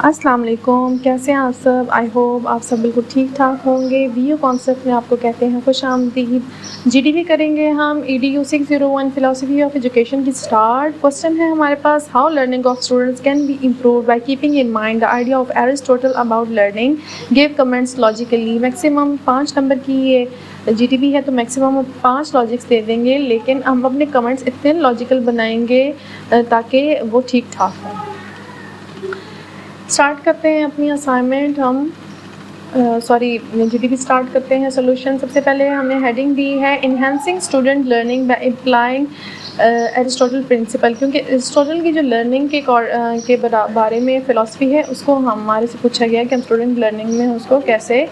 السلام علیکم، کیسے ہیں آپ سب؟ آئی ہوپ آپ سب بالکل ٹھیک ٹھاک ہوں گے۔ وی یو کانسیپٹ میں آپ کو کہتے ہیں خوش آمدید۔ جی ڈی بھی کریں گے ہم EDU 601 فلاسفی آف ایجوکیشن کی سٹارٹ۔ کوسچن ہے ہمارے پاس، how learning of students can be improved by keeping in mind the idea of Aristotle about learning, give comments logically. Maximum 5 number کی یہ GDP ہے تو میکسیمم 5 لاجکس دے دیں گے، لیکن ہم اپنے کمنٹس اتنے لاجیکل بنائیں گے تاکہ وہ ٹھیک ٹھاک ہوں۔ اسٹارٹ کرتے ہیں اپنی اسائنمنٹ ہم GDP اسٹارٹ کرتے ہیں۔ سولوشن سب سے پہلے ہم نے ہیڈنگ دی ہے enhancing student learning by applying Aristotle principle, کیونکہ ایرسٹوٹل کی جو لرننگ کے بارے میں فلاسفی ہے اس کو ہمارے سے پوچھا گیا کہ ہم اسٹوڈنٹ لرننگ میں اس کو کیسے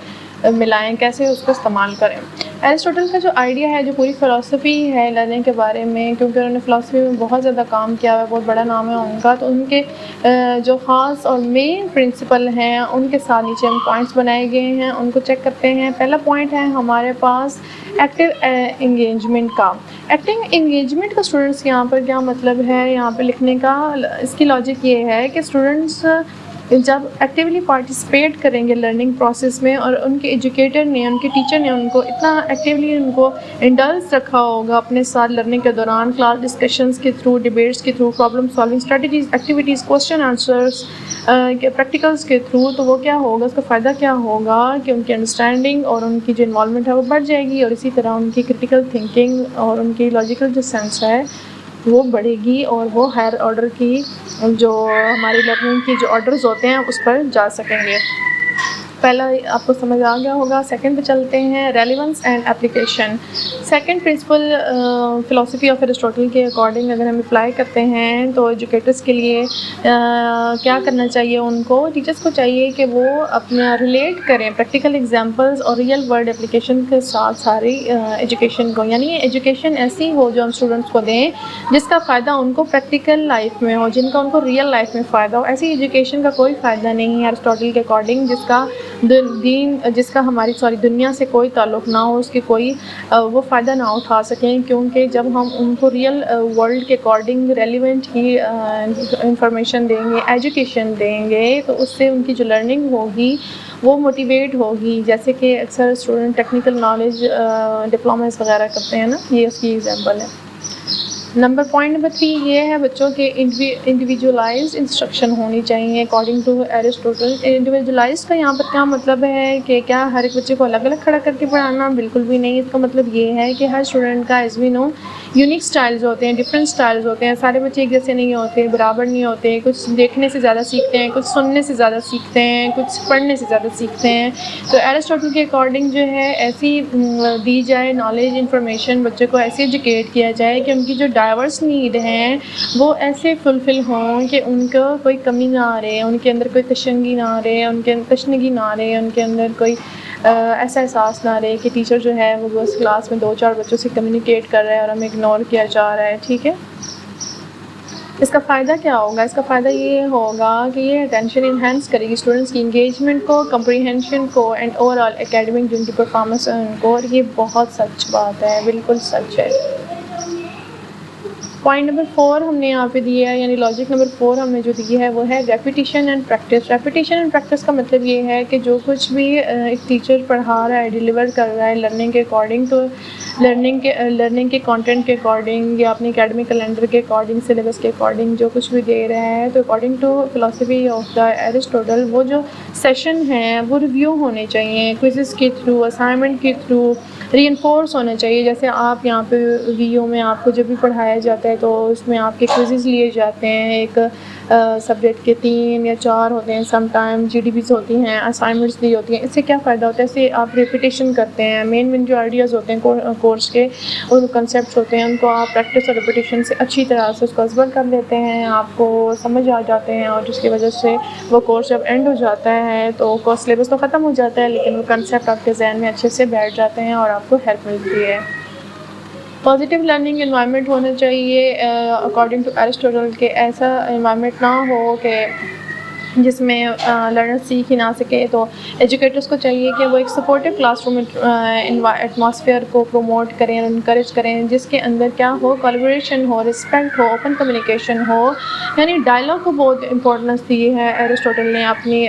ملائیں، کیسے اس کو استعمال کریں۔ ایرسٹوٹل کا جو آئیڈیا ہے، جو پوری فلاسفی ہے لرننگ کے بارے میں، کیونکہ انہوں نے فلاسفی میں بہت زیادہ کام کیا ہے، بہت بڑا نام ہے ان کا، تو ان کے جو خاص اور مین پرنسپل ہیں ان کے ساتھ نیچے ہم پوائنٹس بنائے گئے ہیں، ان کو چیک کرتے ہیں۔ پہلا پوائنٹ ہے ہمارے پاس ایکٹیو انگیجمنٹ کا۔ ایکٹیو انگیجمنٹ کا اسٹوڈنٹس یہاں پر کیا مطلب ہے، یہاں پہ لکھنے کا اس کی لاجک یہ ہے کہ اسٹوڈنٹس جب ایکٹیولی پارٹیسپیٹ کریں گے لرننگ پروسیس میں، اور ان کے ایجوکیٹر نے، ان کے ٹیچر نے ان کو اتنا ایکٹیولی ان کو انڈلس رکھا ہوگا اپنے ساتھ لرننگ کے دوران، کلاس ڈسکشنز کے تھرو، ڈیبیٹس کے through, problem solving strategies, activities, question answers کے پریکٹیکلس کے تھرو، تو وہ کیا ہوگا، اس کا فائدہ کیا ہوگا کہ ان کی انڈرسٹینڈنگ اور ان کی جو انوالومنٹ ہے وہ بڑھ جائے گی، اور اسی طرح ان کی کرٹیکل تھنکنگ اور ان کی لاجیکل جو سینس ہے وہ بڑھے گی، اور وہ ہائر آرڈر کی جو ہماری لرننگ کی جو آرڈرز ہوتے ہیں اس پر جا سکیں گے۔ پہلا آپ کو سمجھ آ گیا ہوگا۔ سیکنڈ پہ چلتے ہیں، relevance and application. Second principle philosophy of Aristotle کے اکارڈنگ اگر ہم اپلائی کرتے ہیں تو ایجوکیٹرس کے لیے کیا کرنا چاہیے، ان کو ٹیچرس کو چاہیے کہ وہ اپنا ریلیٹ کریں پریکٹیکل ایگزامپلز اور ریئل ورلڈ اپلیکیشن کے ساتھ ساری ایجوکیشن کو، یعنی ایجوکیشن ایسی ہو جو ہم اسٹوڈنٹس کو دیں جس کا فائدہ ان کو پریکٹیکل لائف میں ہو، جن کا ان کو ریئل لائف میں فائدہ ہو۔ ایسی ایجوکیشن کا کوئی فائدہ نہیں ہے ایرسٹوٹل کے اکارڈنگ جس کا ہماری دنیا سے کوئی تعلق نہ ہو، اس کی کوئی وہ فائدہ نہ اٹھا سکیں، کیونکہ جب ہم ان کو ریئل ورلڈ کے اکارڈنگ ریلیونٹ کی انفارمیشن دیں گے، ایجوکیشن دیں گے، تو اس سے ان کی جو لرننگ ہوگی وہ موٹیویٹ ہوگی۔ جیسے کہ اکثر اسٹوڈنٹ ٹیکنیکل نالج ڈپلوماز وغیرہ کرتے ہیں نا، یہ اس کی ایگزامپل ہے۔ پوائنٹ نمبر 3 یہ ہے بچوں کے انڈیویجولائزڈ انسٹرکشن ہونی چاہیے اکارڈنگ ٹو ایرسٹوٹل۔ انڈیویجولائزڈ کا یہاں پر کیا مطلب ہے کہ کیا ہر ایک بچے کو الگ الگ کھڑا کر کے پڑھانا؟ بالکل بھی نہیں۔ اس کا مطلب یہ ہے کہ ہر اسٹوڈنٹ کا as we know unique styles ہوتے ہیں، ڈفرینٹ سٹائلز ہوتے ہیں، سارے بچے ایک جیسے نہیں ہوتے، برابر نہیں ہوتے، کچھ دیکھنے سے زیادہ سیکھتے ہیں، کچھ سننے سے زیادہ سیکھتے ہیں، کچھ پڑھنے سے زیادہ سیکھتے ہیں۔ تو ایرسٹوٹل کے اکارڈنگ جو ہے ایسی دی جائے نالج، انفارمیشن بچے کو ایسے ایجوکیٹ کیا جائے کہ ان کی جو ڈائیورس نیڈ ہیں وہ ایسے فلفل ہوں کہ ان کو کوئی کمی نہ آ رہے، ان کے اندر کوئی تشنگی نہ آ رہے، ان کے تشنگی نہ آ رہے، ان کے اندر کوئی ایسا احساس نہ رہے کہ ٹیچر جو ہے وہ بس کلاس میں 2-4 بچوں سے کمیونیکیٹ کر رہا ہے اور ہمیں اگنور کیا جا رہا ہے، ٹھیک ہے۔ اس کا فائدہ کیا ہوگا؟ اس کا فائدہ یہ ہوگا کہ یہ اٹینشن انہینس کرے گی اسٹوڈنٹس کی انگیجمنٹ کو، کمپریہنشن کو، اینڈ اوور آل اکیڈمک جو ان کی پرفارمنس ہے ان کو، اور یہ بہت سچ بات ہے، بالکل سچ ہے۔ پوائنٹ نمبر 4 ہم نے یہاں پہ دیا ہے، یعنی لاجک نمبر 4 ہم نے جو دی ہے وہ ہے repetition and practice. Repetition and practice کا مطلب یہ ہے کہ جو کچھ بھی ایک ٹیچر پڑھا رہا ہے، ڈیلیور کر رہا ہے لرننگ کے اکارڈنگ، تو لرننگ کے کانٹینٹ کے اکارڈنگ یا اپنے اکیڈمک کیلنڈر کے اکارڈنگ، سلیبس کے اکارڈنگ جو کچھ بھی دے رہا ہے، تو according to philosophy of the Aristotle وہ جو سیشن ہیں وہ ریویو ہونے چاہیے، کوئزز کے تھرو، اسائنمنٹ کے تھرو ری انفورس ہونا چاہیے۔ جیسے آپ یہاں پہ ویو میں آپ کو جب بھی پڑھایا جاتا ہے تو اس میں آپ کے کوئزز لیے جاتے ہیں، ایک سبجیکٹ کے 3 یا 4 ہوتے ہیں، سم ٹائم GDPs ہوتی ہیں، اسائنمنٹس دی ہوتی ہیں۔ اس سے کیا فائدہ ہوتا ہے؟ اس سے آپ ریپیٹیشن کرتے ہیں، مین جو آئیڈیاز ہوتے ہیں کورس کے اور کنسیپٹس ہوتے ہیں ان کو آپ پریکٹس اور ریپیٹیشن سے اچھی طرح سے اس کو ازبر کر لیتے ہیں، آپ کو سمجھ آ جاتے ہیں، اور جس کی وجہ سے وہ کورس جب اینڈ ہو جاتا ہے تو کورس سلیبس تو ختم ہو جاتا ہے، لیکن وہ کنسیپٹ آپ کے ذہن میں اچھے سے بیٹھ جاتے ہیں اور آپ کو ہیلپ ملتی ہے۔ پازیٹیو لرننگ انوائرمنٹ ہونا چاہیے اکارڈنگ ٹو ایرسٹوٹل، کہ ایسا انوائرمنٹ نہ ہو کہ جس میں لرنر سیکھ ہی نہ سکے. تو ایجوکیٹرس کو چاہیے کہ وہ ایک سپورٹیو کلاس روم ایٹماسفیئر کو پروموٹ کریں اور انکریج کریں, جس کے اندر کیا ہو, کولیبریشن ہو, رسپیکٹ ہو, اوپن کمیونیکیشن ہو. یعنی ڈائلاگ کو بہت امپورٹنس دی ہے ایرسٹوٹل نے اپنی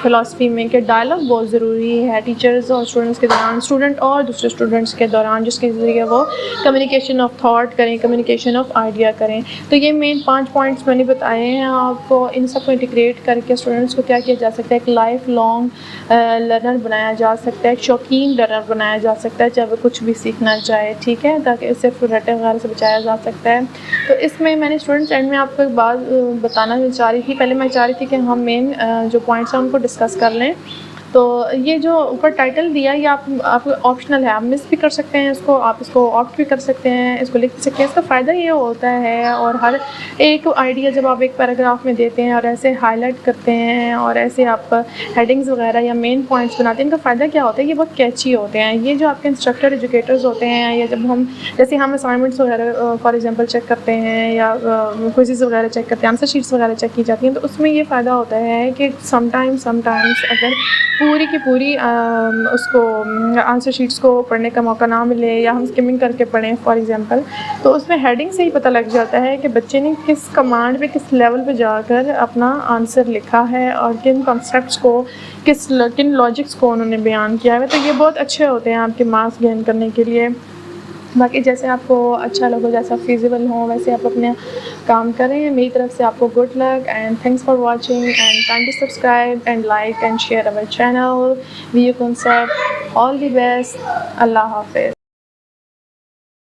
فلاسفی میں, کہ ڈائلاگ بہت ضروری ہے ٹیچرز اور اسٹوڈنٹس کے دوران, اسٹوڈنٹ اور دوسرے اسٹوڈنٹس کے دوران, جس کے ذریعے وہ کمیونیکیشن آف تھاٹ کریں, کمیونیکیشن آف آئیڈیا کریں. تو یہ مین 5 پوائنٹس میں نے بتائے ہیں آپ کو. ان سب کو انٹیگریٹ کر کے اسٹوڈنٹس کو کیا کیا جا سکتا ہے, ایک لائف لانگ لرنر بنایا جا سکتا ہے, ایک شوقین لرنر بنایا جا سکتا ہے, چاہے وہ کچھ بھی سیکھنا چاہے, ٹھیک ہے, تاکہ اس سے رٹے وغیرہ سے بچایا جا سکتا ہے. تو اس میں نے اسٹوڈنٹس اینڈ میں آپ کو ایک بات بتانا چاہ رہی تھی. پہلے میں چاہ رہی تھی کہ ہم مین جو پوائنٹس ہیں ان کو ڈسکس کر لیں. تو یہ جو اوپر ٹائٹل دیا یہ آپ آپشنل ہے, آپ مس بھی کر سکتے ہیں اس کو, آپ اس کو آپٹ بھی کر سکتے ہیں, اس کو لکھ بھی سکتے ہیں. اس کا فائدہ یہ ہوتا ہے, اور ہر ایک آئیڈیا جب آپ ایک پیراگراف میں دیتے ہیں اور ایسے ہائی لائٹ کرتے ہیں اور ایسے آپ ہیڈنگز وغیرہ یا مین پوائنٹس بناتے ہیں, ان کا فائدہ کیا ہوتا ہے, یہ بہت کیچی ہوتے ہیں. یہ جو آپ کے انسٹرکٹر ایجوکیٹرز ہوتے ہیں, یا جب ہم جیسے ہم اسائنمنٹس وغیرہ فار ایگزامپل چیک کرتے ہیں, یا کوئزز وغیرہ چیک کرتے ہیں, آنسر شیٹس وغیرہ چیک کی جاتی ہیں, تو اس میں یہ فائدہ ہوتا ہے کہ سم ٹائمس اگر پوری کی پوری اس کو آنسر شیٹس کو پڑھنے کا موقع نہ ملے, یا ہم اسکمنگ کر کے پڑھیں فار ایگزامپل, تو اس میں ہیڈنگ سے ہی پتہ لگ جاتا ہے کہ بچے نے کس کمانڈ پہ, کس لیول پہ جا کر اپنا آنسر لکھا ہے, اور کن کانسیپٹس کو, کن لاجکس کو انہوں نے بیان کیا ہے. تو یہ بہت اچھے ہوتے ہیں آپ کے مارکس گین کرنے کے لیے. باقی جیسے آپ کو اچھا لگو, جیسا فیزیبل ہو, ویسے آپ اپنے کام کریں. میری طرف سے آپ کو good luck and thanks for watching, and kindly subscribe and like and share over channel. View concept, all the best. اللہ حافظ.